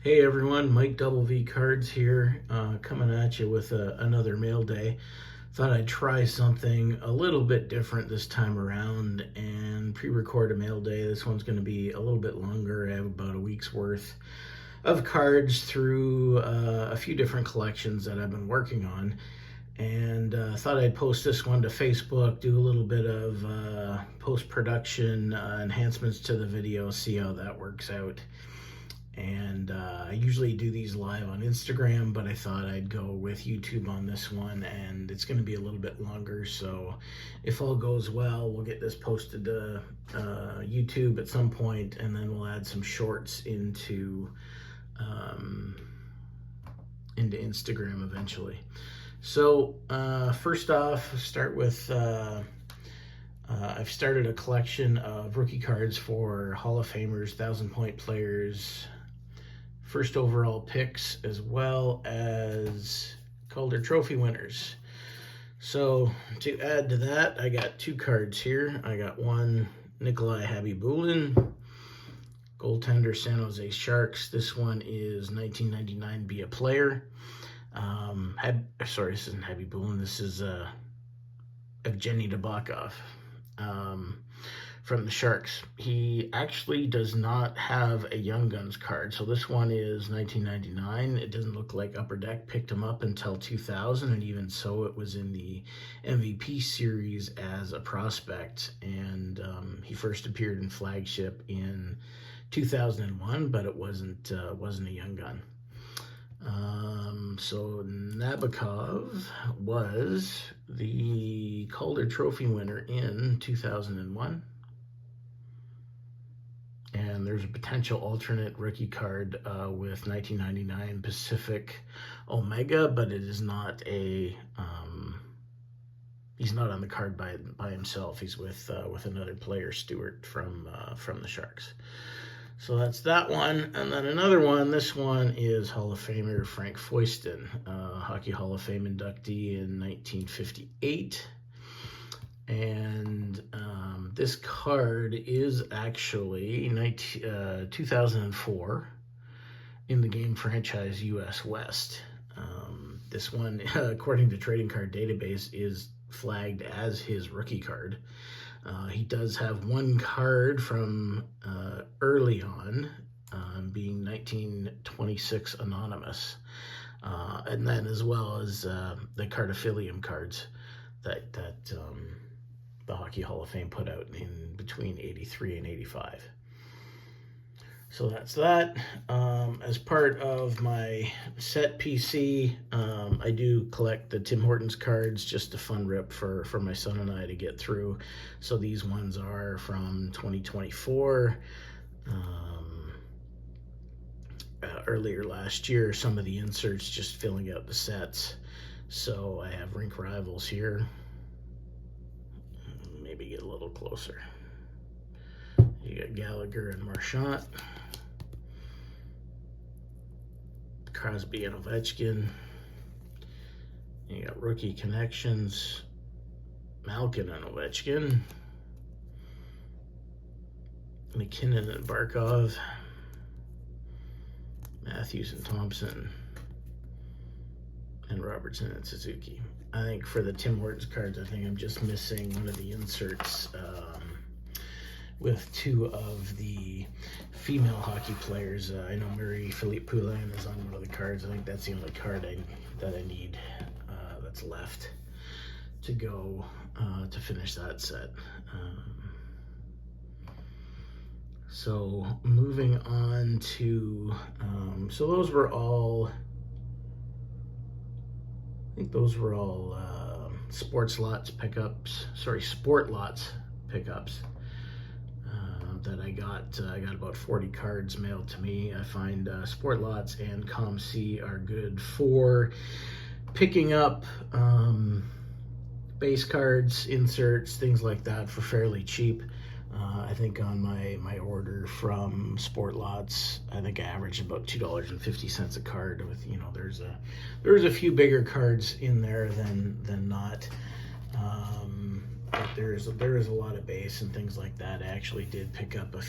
Hey everyone, Mike Double V Cards here, coming at you with another mail day. Thought I'd try something a little bit different this time around and pre-record a mail day. This one's going to be a little bit longer. I have about a week's worth of cards through a few different collections that I've been working on, and thought I'd post this one to Facebook, do a little bit of post-production enhancements to the video, see how that works out. And I usually do these live on Instagram, but I thought I'd go with YouTube on this one, and it's going to be a little bit longer. So if all goes well, we'll get this posted to YouTube at some point, and then we'll add some shorts into Instagram eventually. So first off, start with I've started a collection of rookie cards for Hall of Famers, 1,000-point players, first overall picks, as well as Calder trophy winners. So to add to that, I got two cards here. I got one Nikolai Habibulin, goaltender, San Jose Sharks. This one is 1999 Be a Player. Sorry, this isn't Habibulin. This is Evgeny Nabokov. From the Sharks. He actually does not have a Young Guns card, so this one is 1999. It doesn't look like Upper Deck picked him up until 2000, and even so, it was in the MVP series as a prospect, and he first appeared in Flagship in 2001, but it wasn't a Young Gun. So Nabokov was the Calder Trophy winner in 2001. And there's a potential alternate rookie card with 1999 Pacific Omega, but it is not a. He's not on the card by himself. He's with another player, Stewart from the Sharks. So that's that one, and then another one. This one is Hall of Famer Frank Foyston, Hockey Hall of Fame inductee in 1958. And this card is actually 2004 in the game franchise US West. This one, according to Trading Card Database, is flagged as his rookie card. He does have one card from early on, being 1926 Anonymous, and then as well as the Cardophilium cards that the Hockey Hall of Fame put out in between 83 and 85. So that's that. As part of my set PC, I do collect the Tim Hortons cards, just a fun rip for my son and I to get through. So these ones are from 2024. Earlier last year, some of the inserts just filling out the sets. So I have Rink Rivals here. Maybe get a little closer. You got Gallagher and Marchand, Crosby and Ovechkin. You got rookie connections, Malkin and Ovechkin, McKinnon and Barkov, Matthews and Thompson, and Robertson and Suzuki. I think for the Tim Hortons cards, I think I'm just missing one of the inserts with two of the female hockey players. I know Marie-Philippe Poulin is on one of the cards. I think that's the only card that I need that's left to go to finish that set. So moving on to, so those were all, I think those were all Sport Lots pickups that I got. I got about 40 cards mailed to me. I find Sport Lots and ComC are good for picking up base cards, inserts, things like that for fairly cheap. I think on my order from Sport Lots, I think I averaged about $2.50 a card. With, you know, there's a few bigger cards in there than not. But there is a lot of base and things like that. I actually did pick up a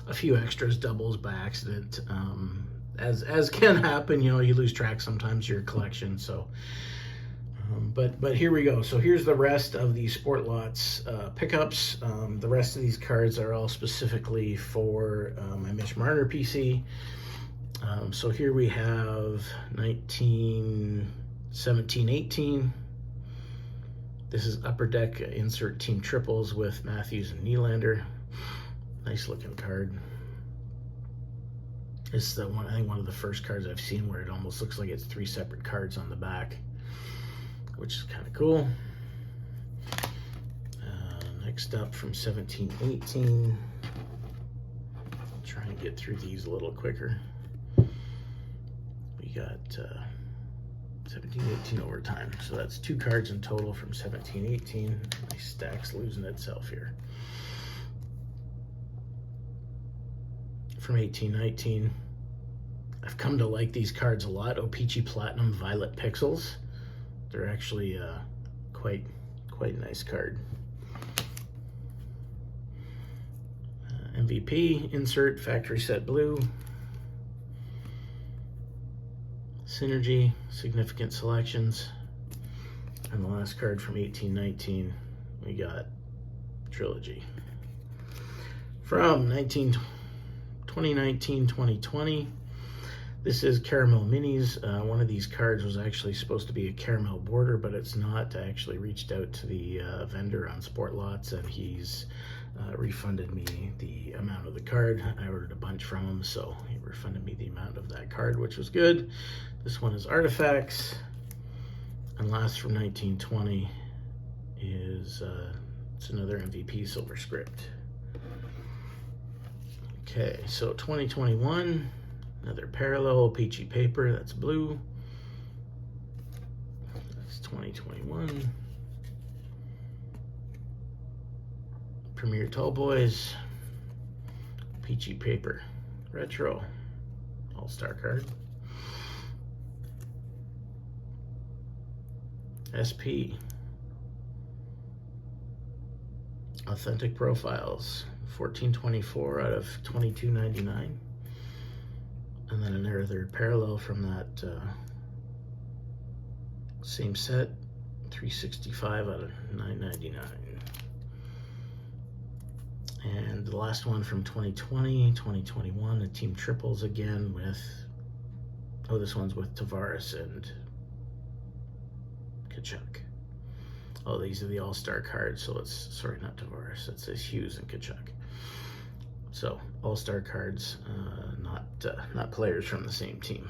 a few extras, doubles by accident. As can happen, you know, you lose track sometimes of your collection. So, but here we go. So here's the rest of the Sport Lots pickups. The rest of these cards are all specifically for my Mitch Marner PC. So here we have 1917-18. This is Upper Deck insert team triples with Matthews and Nylander. Nice looking card. This is the one, I think one of the first cards I've seen where it almost looks like it's 3 separate cards on the back, which is kind of cool. Next up from 17-18. Try and get through these a little quicker. We got 17-18 overtime. So that's 2 cards in total from 17-18. My stack's losing itself here. From 18-19. I've come to like these cards a lot. O-Pee-Chee Platinum Violet Pixels. They're actually quite a nice card. MVP insert factory set blue. Synergy significant selections. And the last card from 18-19 we got Trilogy. From 2019-2020, this is Caramel Minis. One of these cards was actually supposed to be a caramel border, but it's not. I actually reached out to the vendor on Sport Lots, and he's refunded me the amount of the card. I ordered a bunch from him, so he refunded me the amount of that card, which was good. This one is Artifacts, and last from 1920 is it's another MVP Silver Script. Okay, so 2021, another parallel O-Pee-Chee paper, that's blue. That's 2021. Premier Tall Boys, O-Pee-Chee paper, retro, all-star card. SP, Authentic Profiles, 1424 out of 22.99, and then another parallel from that same set, 365 out of 9.99, and the last one from 2020-2021, the team triples again with, oh, this one's with Tavares and Kachuk. Oh, these are the all-star cards, so it's, sorry, not Tavares, it says Hughes and Kachuk. So, all-star cards, not players from the same team.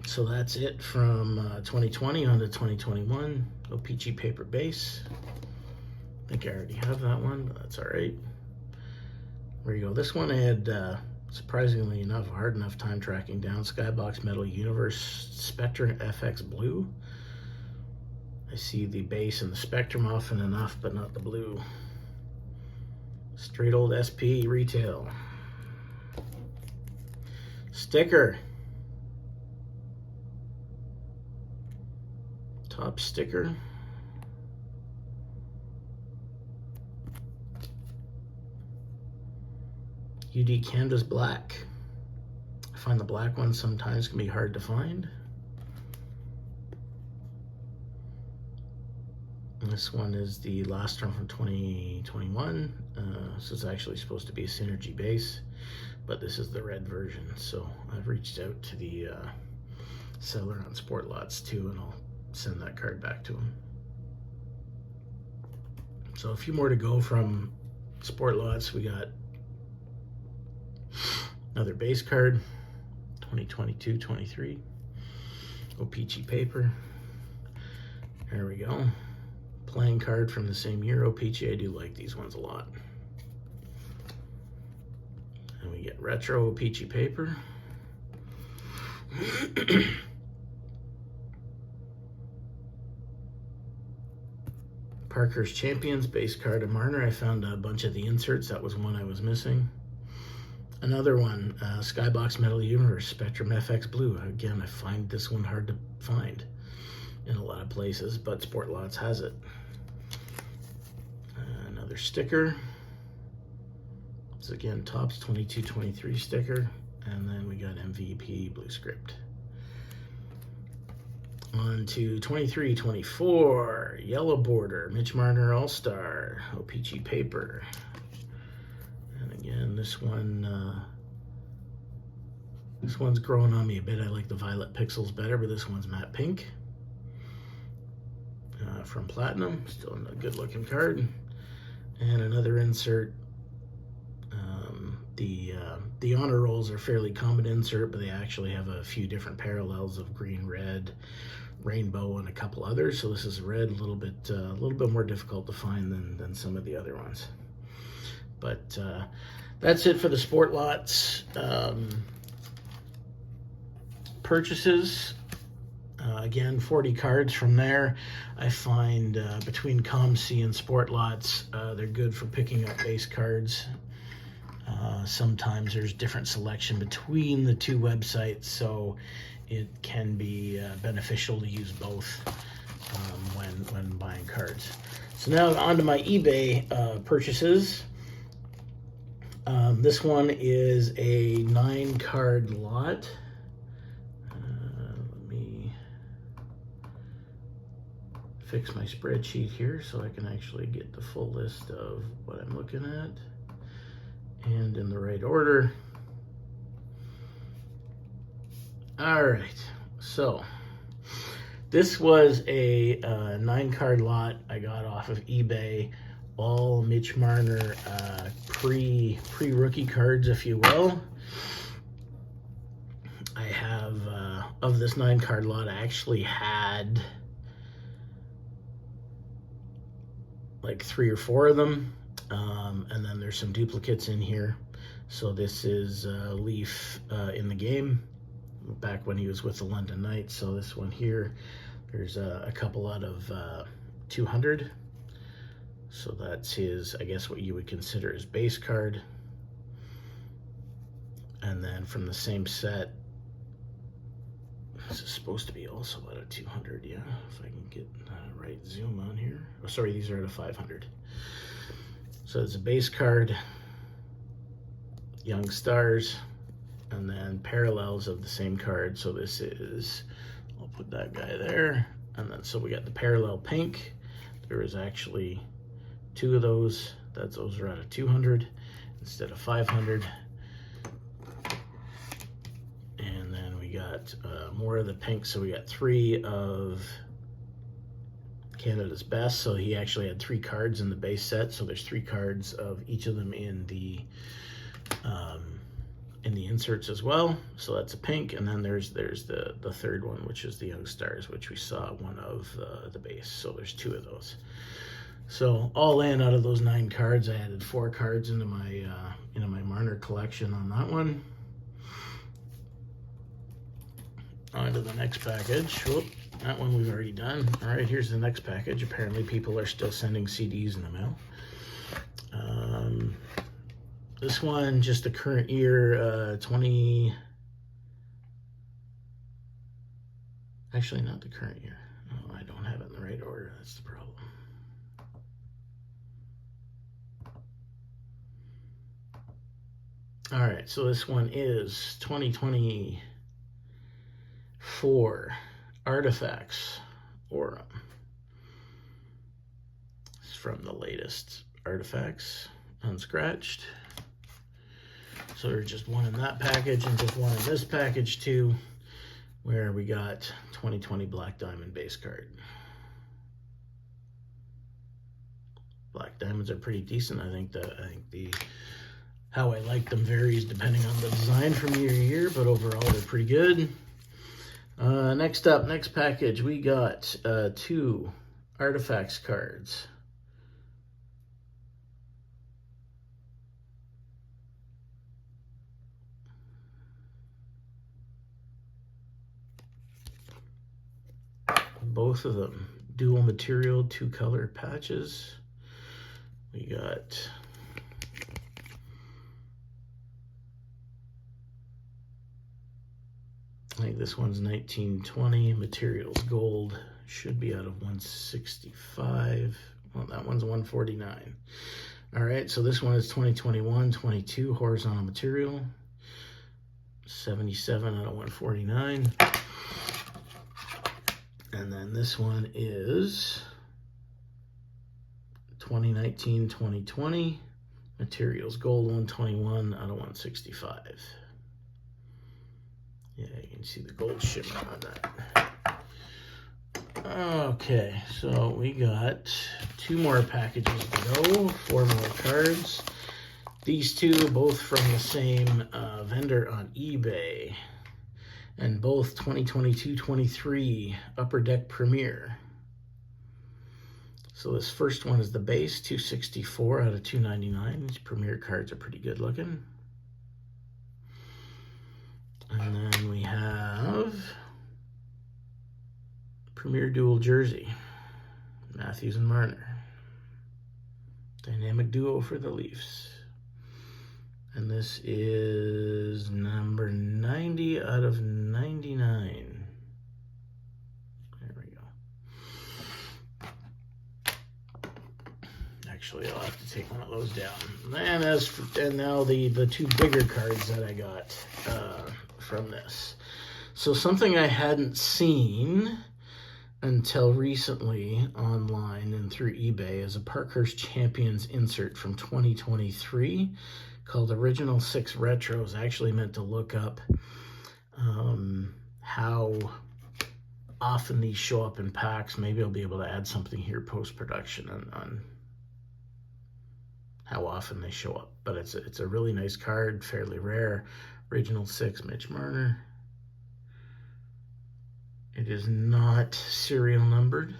So that's it from 2020 on to 2021. O-Pee-Chee paper base. I think I already have that one, but that's all right. There you go. This one I had, surprisingly enough, a hard enough time tracking down. Skybox Metal Universe Spectrum FX Blue. I see the base and the Spectrum often enough, but not the blue. Straight old SP retail. Sticker. Top sticker. UD Canvas Black. I find the black ones sometimes can be hard to find. And this one is the last one from 2021. This is actually supposed to be a Synergy base, but this is the red version. So I've reached out to the seller on Sport Lots too, and I'll send that card back to him. So a few more to go from Sport Lots. We got another base card, 2022-23, O-Pee-Chee paper. There we go. Playing card from the same year, O-Pee-Chee. I do like these ones a lot. And we get retro O-Pee-Chee paper. Parker's Champions base card of Marner. I found a bunch of the inserts. That was one I was missing. Another one, Skybox Metal Universe Spectrum FX Blue. Again, I find this one hard to find in a lot of places, but Sport Lots has it. Another sticker. So again, Topps 22-23 sticker, and then we got MVP blue script. On to 23-24, yellow border, Mitch Marner All-Star, O-Peachy paper. And again, this one's growing on me a bit. I like the violet pixels better, but this one's matte pink. From Platinum, still a good looking card. And another insert. The honor rolls are fairly common insert, but they actually have a few different parallels of green, red, rainbow, and a couple others. So this is red, a little bit more difficult to find than some of the other ones. But that's it for the Sport Lots purchases. Again, 40 cards from there. I find between ComC and Sport Lots, they're good for picking up base cards. Sometimes there's different selection between the two websites, so it can be beneficial to use both when buying cards. So now on to my eBay purchases. This one is a 9-card lot. Let me fix my spreadsheet here so I can actually get the full list of what I'm looking at and in the right order. All right, so this was a 9-card lot I got off of eBay, all Mitch Marner pre-rookie cards, if you will. I have of this 9-card lot, I actually had like 3 or 4 of them. And then there's some duplicates in here. So this is Leaf in the game, back when he was with the London Knights. So this one here, there's a couple out of 200. So that's his, I guess what you would consider his base card. And then from the same set, this is supposed to be also out of 200, yeah, if I can get right zoom on here. Oh, sorry, these are out of 500. So it's a base card, Young Stars, and then parallels of the same card. So this is, I'll put that guy there. And then, so we got the parallel pink. There is actually 2 of those. Those are out of 200 instead of 500. And then we got more of the pink. So we got 3 of Canada's Best. So he actually had 3 cards in the base set. So there's 3 cards of each of them in the inserts as well. So that's a pink. And then there's the third one, which is the Young Stars, which we saw one of the base. So there's 2 of those. So all in, out of those 9 cards, I added 4 cards into my Marner collection on that one. On to the next package. Whoop, that one we've already done. All right, here's the next package. Apparently people are still sending CDs in the mail. This one, just the current year, actually not the current year. Oh, I don't have it in the right order, that's the problem. All right, so this one is 2024 Artifacts Aura. It's from the latest Artifacts, unscratched. So there's just one in that package and just one in this package too, where we got 2020 Black Diamond base card. Black Diamonds are pretty decent. I think how I like them varies depending on the design from year to year, but overall they're pretty good. Next up, next package, we got 2 Artifacts cards. Both of them dual material, 2-color patches. We got I think this one's 1920, materials gold, should be out of 165. Well, that one's 149. All right, so this one is 2021-22 horizontal material, 77 out of 149. And then this one is 2019-2020 materials, gold, 121 out of 165. Yeah, you can see the gold shimmer on that. Okay, so we got 2 more packages to go, 4 more cards. These 2 both from the same vendor on eBay, and both 2022-23 Upper Deck Premier. So this first one is the base, 264 out of 299. These Premier cards are pretty good looking. And then we have Premier Dual Jersey, Matthews and Marner. Dynamic duo for the Leafs. And this is number 90 out of 99. There we go. Actually, I'll have to take one of those down. And now the 2 bigger cards that I got from this. So something I hadn't seen until recently online and through eBay is a Parkhurst Champions insert from 2023 called Original 6 Retros. I actually meant to look up how often these show up in packs. Maybe I'll be able to add something here post-production on how often they show up. But it's a really nice card, fairly rare. Original 6 Mitch Marner. It is not serial numbered,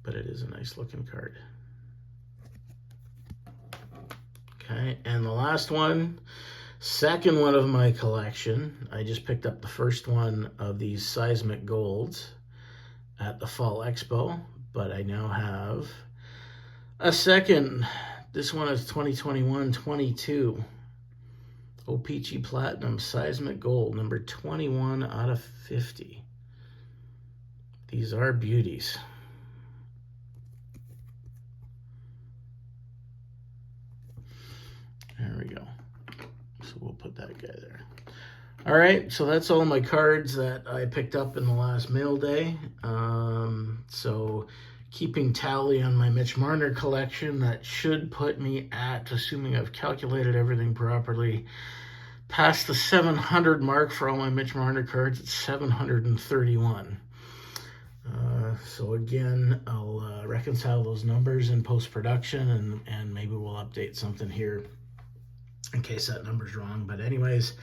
but it is a nice looking card. Okay, and the last one, second one of my collection. I just picked up the first one of these seismic golds at the Fall Expo, but I now have a second. This one is 2021-22. O-Pee-Chee Platinum Seismic Gold, number 21 out of 50. These are beauties. There we go. So we'll put that guy there. All right, so that's all my cards that I picked up in the last mail day. So keeping tally on my Mitch Marner collection, that should put me at, assuming I've calculated everything properly, past the 700 mark for all my Mitch Marner cards. It's 731. So again, I'll reconcile those numbers in post-production, and maybe we'll update something here in case that number's wrong. But anyways,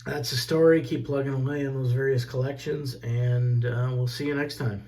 that's the story. Keep plugging away in those various collections, and we'll see you next time.